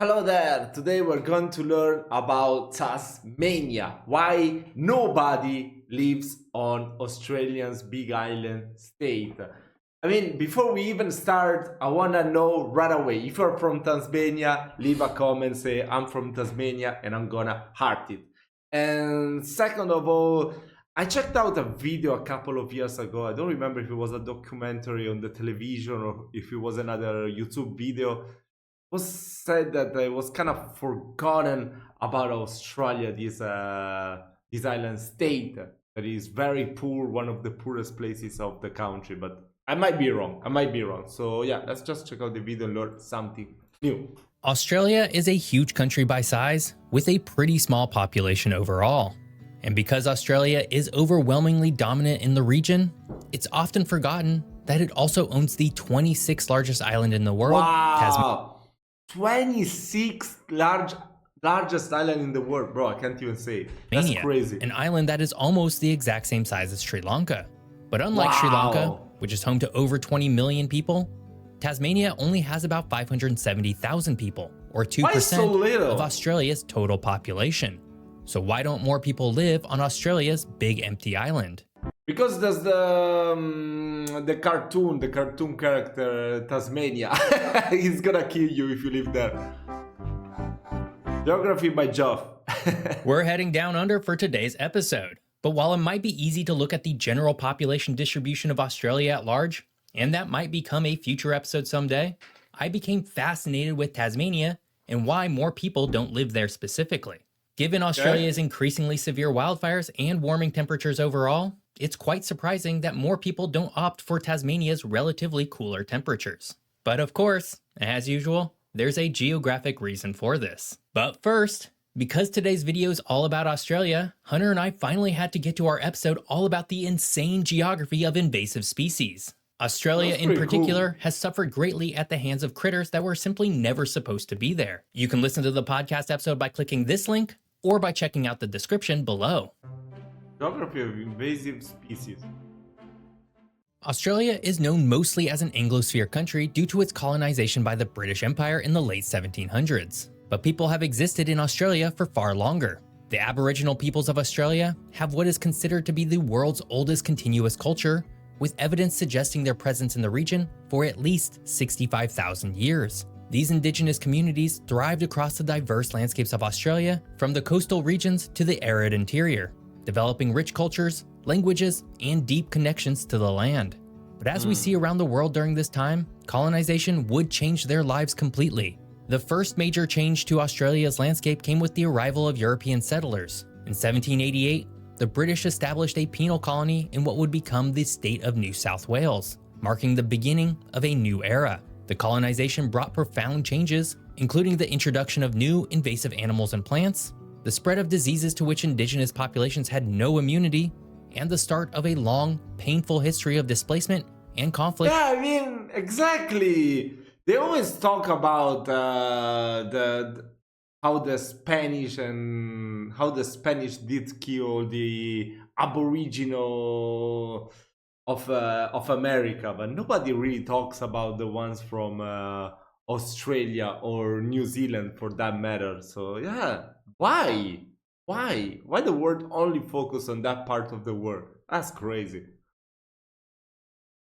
Hello there! Today we're going to learn about Tasmania. Why nobody lives on Australia's Big Island state. I mean, before we even start, I want to know right away, if you're from Tasmania, leave a comment, say I'm from Tasmania, and I'm gonna heart it. And second of all, I checked out a video a couple of years ago. I don't remember if it was a documentary on the television or if it was another YouTube video. Was said that it was kind of forgotten about Australia, this island state that is very poor, one of the poorest places of the country. But I might be wrong. So yeah, let's just check out the video and learn something new. Australia is a huge country by size, with a pretty small population overall. And because Australia is overwhelmingly dominant in the region, it's often forgotten that it also owns the 26th largest island in the world, Wow! 26th largest island in the world, bro. I can't even say it. That's crazy. An island that is almost the exact same size as Sri Lanka. But unlike Sri Lanka, which is home to over 20 million people, Tasmania only has about 570,000 people, or 2% of Australia's total population. So why don't more people live on Australia's big empty island? Because there's the cartoon character Tasmania. He's gonna kill you if you live there. Geography by Geoff. We're heading down under for today's episode. But while it might be easy to look at the general population distribution of Australia at large, and that might become a future episode someday, I became fascinated with Tasmania and why more people don't live there specifically. Given Australia's increasingly severe wildfires and warming temperatures overall, it's quite surprising that more people don't opt for Tasmania's relatively cooler temperatures. But of course, as usual, there's a geographic reason for this. But first, because today's video is all about Australia, Hunter and I finally had to get to our episode all about the insane geography of invasive species. Australia in particular has suffered greatly at the hands of critters that were simply never supposed to be there. You can listen to the podcast episode by clicking this link or by checking out the description below. Geography of invasive species. Australia is known mostly as an Anglosphere country due to its colonization by the British Empire in the late 1700s. But people have existed in Australia for far longer. The Aboriginal peoples of Australia have what is considered to be the world's oldest continuous culture, with evidence suggesting their presence in the region for at least 65,000 years. These indigenous communities thrived across the diverse landscapes of Australia, from the coastal regions to the arid interior, developing rich cultures, languages, and deep connections to the land. But as we see around the world during this time, colonization would change their lives completely. The first major change to Australia's landscape came with the arrival of European settlers. In 1788, the British established a penal colony in what would become the state of New South Wales, marking the beginning of a new era. The colonization brought profound changes, including the introduction of new invasive animals and plants, the spread of diseases to which indigenous populations had no immunity, and the start of a long, painful history of displacement and conflict. Yeah, I mean, exactly. They always talk about how the Spanish did kill the Aboriginal of America, but nobody really talks about the ones from Australia or New Zealand, for that matter. So yeah, why the world only focus on that part of the world? That's crazy.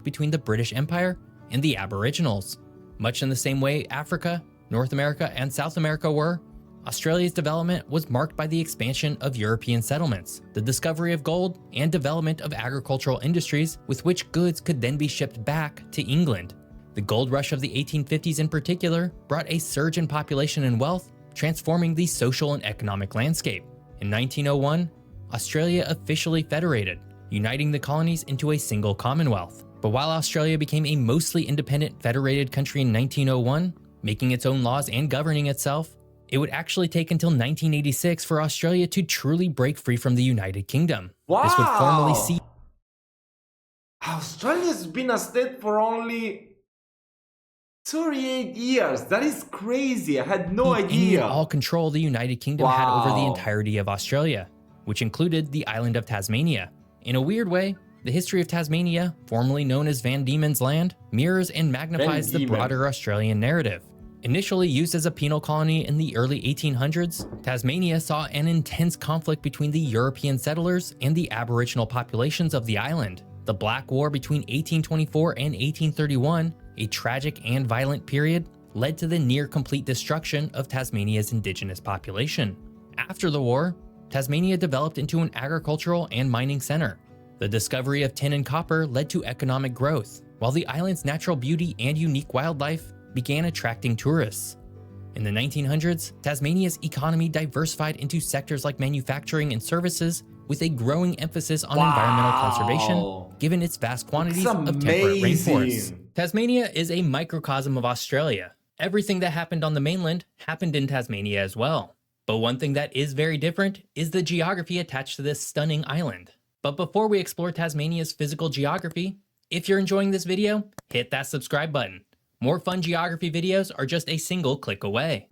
Between the British Empire and the Aboriginals. Much in the same way Africa, North America, and South America were, Australia's development was marked by the expansion of European settlements, the discovery of gold, and development of agricultural industries with which goods could then be shipped back to England. The gold rush of the 1850s in particular brought a surge in population and wealth, transforming the social and economic landscape. In 1901, Australia officially federated, uniting the colonies into a single commonwealth. But while Australia became a mostly independent federated country in 1901, making its own laws and governing itself, it would actually take until 1986 for Australia to truly break free from the United Kingdom. Wow! This would formally see Australia's been a state for only 38 years. That is crazy. I had no idea. All control the United Kingdom had over the entirety of Australia, which included the island of Tasmania. In a weird way, the history of Tasmania, formerly known as Van Diemen's Land, mirrors and magnifies the broader Australian narrative. Initially used as a penal colony in the early 1800s, Tasmania saw an intense conflict between the European settlers and the Aboriginal populations of the island. The Black War between 1824 and 1831, a tragic and violent period, led to the near-complete destruction of Tasmania's indigenous population. After the war, Tasmania developed into an agricultural and mining center. The discovery of tin and copper led to economic growth, while the island's natural beauty and unique wildlife began attracting tourists. In the 1900s, Tasmania's economy diversified into sectors like manufacturing and services, with a growing emphasis on environmental conservation, given its vast quantities of temperate rainforests. Tasmania is a microcosm of Australia. Everything that happened on the mainland happened in Tasmania as well. But one thing that is very different is the geography attached to this stunning island. But before we explore Tasmania's physical geography, if you're enjoying this video, hit that subscribe button. More fun geography videos are just a single click away.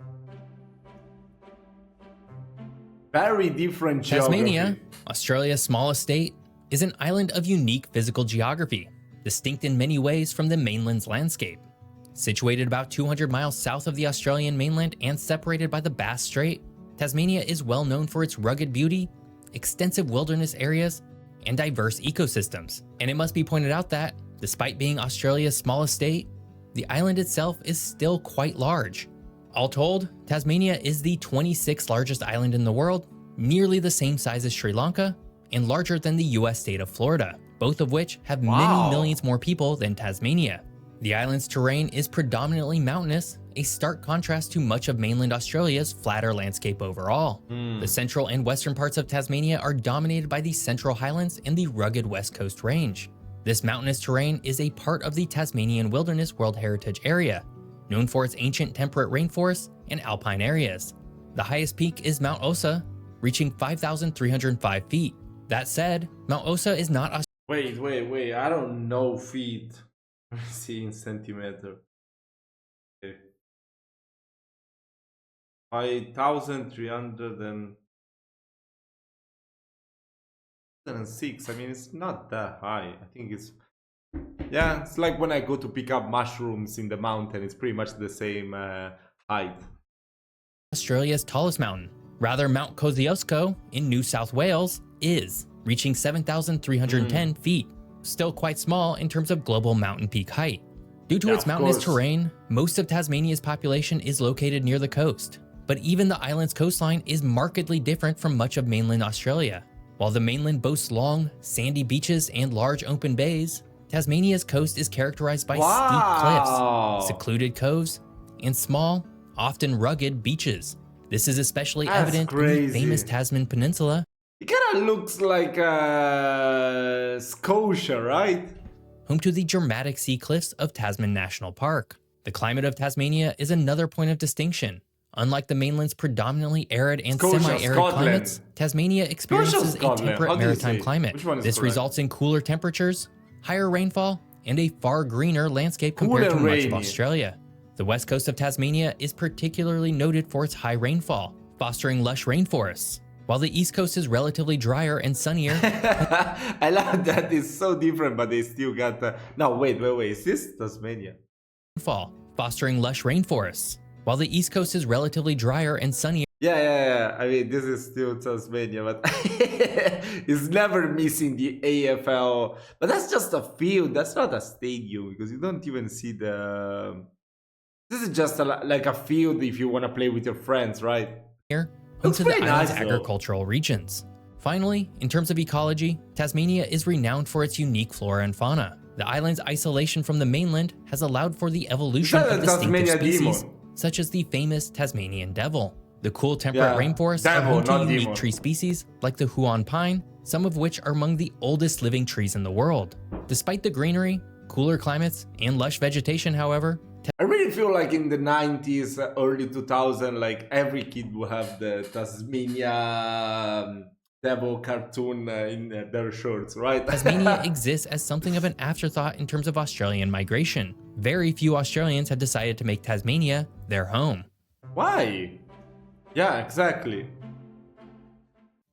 Very different geography. Tasmania, Australia's smallest state, is an island of unique physical geography, distinct in many ways from the mainland's landscape. Situated about 200 miles south of the Australian mainland and separated by the Bass Strait, Tasmania is well known for its rugged beauty, extensive wilderness areas, and diverse ecosystems. And it must be pointed out that, despite being Australia's smallest state, the island itself is still quite large. All told, Tasmania is the 26th largest island in the world, nearly the same size as Sri Lanka, and larger than the US state of Florida, both of which have many millions more people than Tasmania. The island's terrain is predominantly mountainous, a stark contrast to much of mainland Australia's flatter landscape overall. The central and western parts of Tasmania are dominated by the Central Highlands and the rugged West Coast Range. This mountainous terrain is a part of the Tasmanian Wilderness World Heritage Area, known for its ancient temperate rainforests and alpine areas. The highest peak is Mount Osa, reaching 5,305 feet. That said, Mount Osa is not Wait, I don't know feet. Let me see in centimeter. Okay. 5,306. I mean, it's not that high. I think it's, yeah, it's like when I go to pick up mushrooms in the mountain. It's pretty much the same height. Australia's tallest mountain. Rather, Mount Kosciuszko in New South Wales is, reaching 7,310 feet. Still quite small in terms of global mountain peak height. Due to its mountainous terrain, most of Tasmania's population is located near the coast. But even the island's coastline is markedly different from much of mainland Australia. While the mainland boasts long, sandy beaches and large open bays, Tasmania's coast is characterized by steep cliffs, secluded coves, and small, often rugged beaches. This is especially evident in the famous Tasman Peninsula. It kind of looks like Scotia, right? Home to the dramatic sea cliffs of Tasman National Park. The climate of Tasmania is another point of distinction. Unlike the mainland's predominantly arid and semi-arid climates, Tasmania experiences a temperate maritime climate. This results in cooler temperatures, higher rainfall, and a far greener landscape compared to much of Australia. The west coast of Tasmania is particularly noted for its high rainfall, fostering lush rainforests, while the east coast is relatively drier and sunnier. I love that it's so different, but they still got the... No, wait, is this Tasmania? Fostering lush rainforests, while the east coast is relatively drier and sunnier. Yeah. I mean, this is still Tasmania, but it's never missing the AFL. But that's just a field. That's not a stadium because you don't even see the... This is just like a field if you want to play with your friends, right? Here, home to the island's agricultural regions. Finally, in terms of ecology, Tasmania is renowned for its unique flora and fauna. The island's isolation from the mainland has allowed for the evolution of distinctive species, such as the famous Tasmanian devil. The cool temperate rainforests are home to unique tree species like the Huon pine, some of which are among the oldest living trees in the world. Despite the greenery, cooler climates, and lush vegetation, however, I really feel like in the 90s, early 2000s, like every kid will have the Tasmania devil cartoon in their shirts, right? Tasmania exists as something of an afterthought in terms of Australian migration. Very few Australians have decided to make Tasmania their home. Why? Yeah, exactly.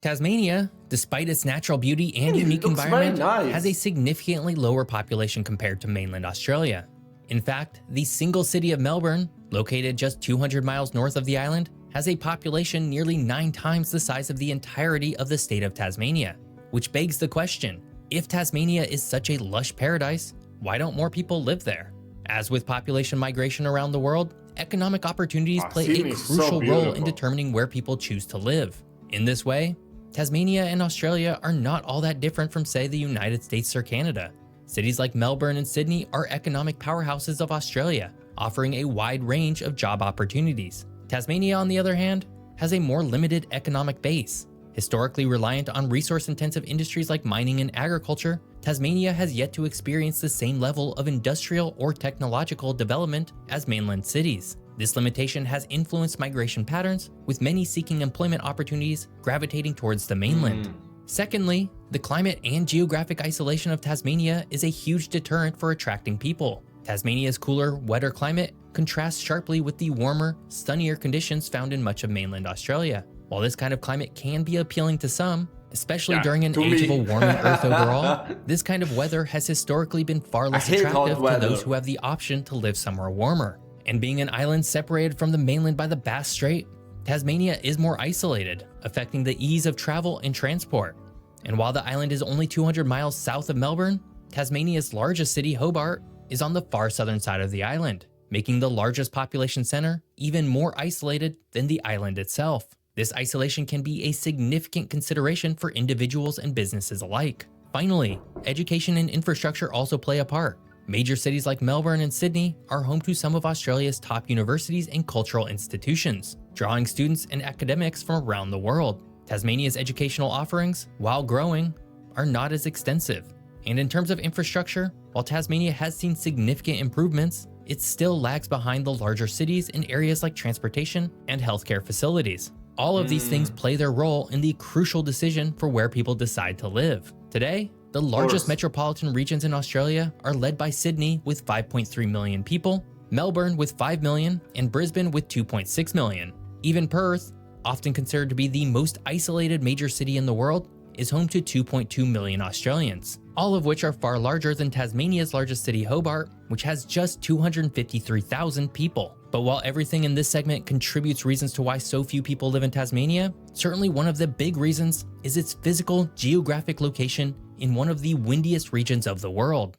Tasmania, despite its natural beauty and unique environment, has a significantly lower population compared to mainland Australia. In fact, the single city of Melbourne located just 200 miles north of the island, has a population nearly 9 times the size of the entirety of the state of Tasmania. Which begs the question, if Tasmania is such a lush paradise, why don't more people live there? As with population migration around the world, economic opportunities play a crucial role in determining where people choose to live. In this way, Tasmania and Australia are not all that different from, say, the United States or Canada. Cities like Melbourne and Sydney are economic powerhouses of Australia, offering a wide range of job opportunities. Tasmania, on the other hand, has a more limited economic base. Historically reliant on resource-intensive industries like mining and agriculture, Tasmania has yet to experience the same level of industrial or technological development as mainland cities. This limitation has influenced migration patterns, with many seeking employment opportunities gravitating towards the mainland. Secondly, the climate and geographic isolation of Tasmania is a huge deterrent for attracting people. Tasmania's cooler, wetter climate contrasts sharply with the warmer, sunnier conditions found in much of mainland Australia. While this kind of climate can be appealing to some, especially during an age of a warming Earth overall, this kind of weather has historically been far less attractive to those who have the option to live somewhere warmer. And being an island separated from the mainland by the Bass Strait, Tasmania is more isolated, affecting the ease of travel and transport. And while the island is only 200 miles south of Melbourne, Tasmania's largest city, Hobart, is on the far southern side of the island, making the largest population center even more isolated than the island itself. This isolation can be a significant consideration for individuals and businesses alike. Finally, education and infrastructure also play a part. Major cities like Melbourne and Sydney are home to some of Australia's top universities and cultural institutions, drawing students and academics from around the world. Tasmania's educational offerings, while growing, are not as extensive. And in terms of infrastructure, while Tasmania has seen significant improvements, it still lags behind the larger cities in areas like transportation and healthcare facilities. All of these things play their role in the crucial decision for where people decide to live. Today, the largest metropolitan regions in Australia are led by Sydney with 5.3 million people, Melbourne with 5 million, and Brisbane with 2.6 million. Even Perth, often considered to be the most isolated major city in the world, is home to 2.2 million Australians, all of which are far larger than Tasmania's largest city, Hobart, which has just 253,000 people. But while everything in this segment contributes reasons to why so few people live in Tasmania, certainly one of the big reasons is its physical geographic location in one of the windiest regions of the world.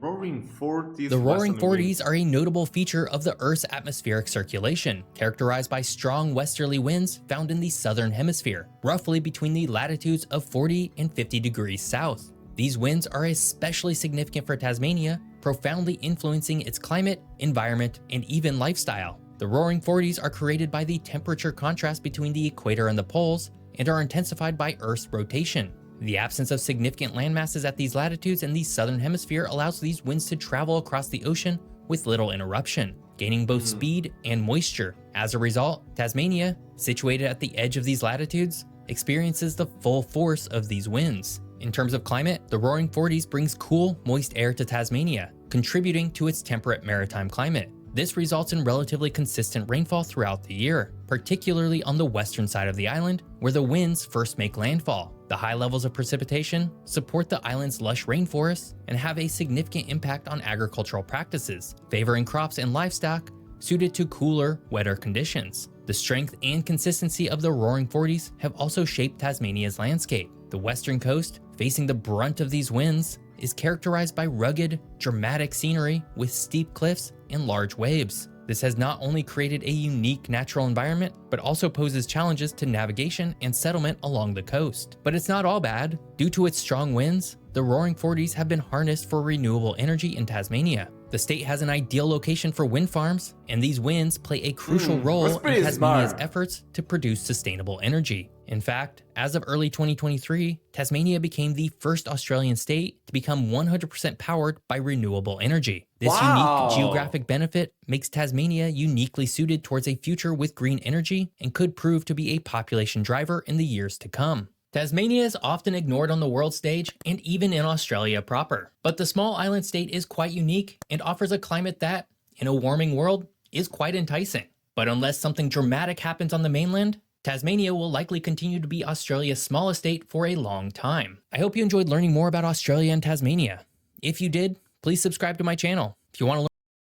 The Roaring Forties are a notable feature of the Earth's atmospheric circulation, characterized by strong westerly winds found in the southern hemisphere, roughly between the latitudes of 40 and 50 degrees south. These winds are especially significant for Tasmania, profoundly influencing its climate, environment, and even lifestyle. The Roaring Forties are created by the temperature contrast between the equator and the poles, and are intensified by Earth's rotation. The absence of significant landmasses at these latitudes in the southern hemisphere allows these winds to travel across the ocean with little interruption, gaining both speed and moisture. As a result, Tasmania, situated at the edge of these latitudes, experiences the full force of these winds. In terms of climate, the Roaring Forties brings cool, moist air to Tasmania, contributing to its temperate maritime climate. This results in relatively consistent rainfall throughout the year, particularly on the western side of the island, where the winds first make landfall. The high levels of precipitation support the island's lush rainforests and have a significant impact on agricultural practices, favoring crops and livestock suited to cooler, wetter conditions. The strength and consistency of the Roaring Forties have also shaped Tasmania's landscape. The western coast, facing the brunt of these winds, is characterized by rugged, dramatic scenery with steep cliffs and large waves. This has not only created a unique natural environment, but also poses challenges to navigation and settlement along the coast. But it's not all bad. Due to its strong winds, the Roaring Forties have been harnessed for renewable energy in Tasmania. The state has an ideal location for wind farms, and these winds play a crucial role in Tasmania's efforts to produce sustainable energy. In fact, as of early 2023, Tasmania became the first Australian state to become 100% powered by renewable energy. This unique geographic benefit makes Tasmania uniquely suited towards a future with green energy and could prove to be a population driver in the years to come. Tasmania is often ignored on the world stage and even in Australia proper, but the small island state is quite unique and offers a climate that, in a warming world, is quite enticing. But unless something dramatic happens on the mainland, Tasmania will likely continue to be Australia's smallest state for a long time. I hope you enjoyed learning more about Australia and Tasmania. If you did, please subscribe to my channel. If you want to learn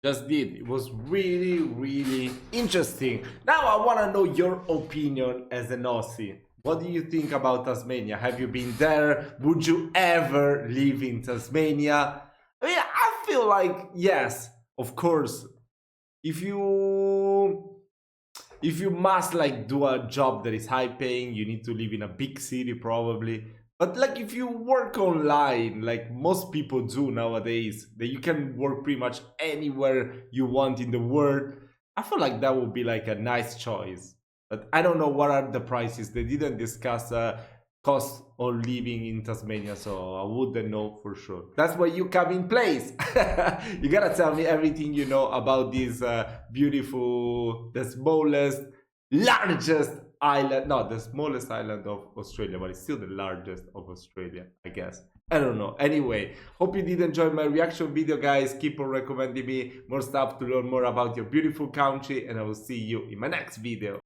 Just did. It was really, really interesting. Now I want to know your opinion as an Aussie. What do you think about Tasmania? Have you been there? Would you ever live in Tasmania? I mean, I feel like yes, of course. If you must like do a job that is high paying, you need to live in a big city probably. But like if you work online, like most people do nowadays, that you can work pretty much anywhere you want in the world, I feel like that would be like a nice choice. But I don't know what are the prices. They didn't discuss cost of living in Tasmania, so I wouldn't know for sure. That's where you come in place. You gotta tell me everything you know about this beautiful, the smallest, largest island. No, the smallest island of Australia, but it's still the largest of Australia, I guess. I don't know. Anyway, hope you did enjoy my reaction video, guys. Keep on recommending me more stuff to learn more about your beautiful country, and I will see you in my next video.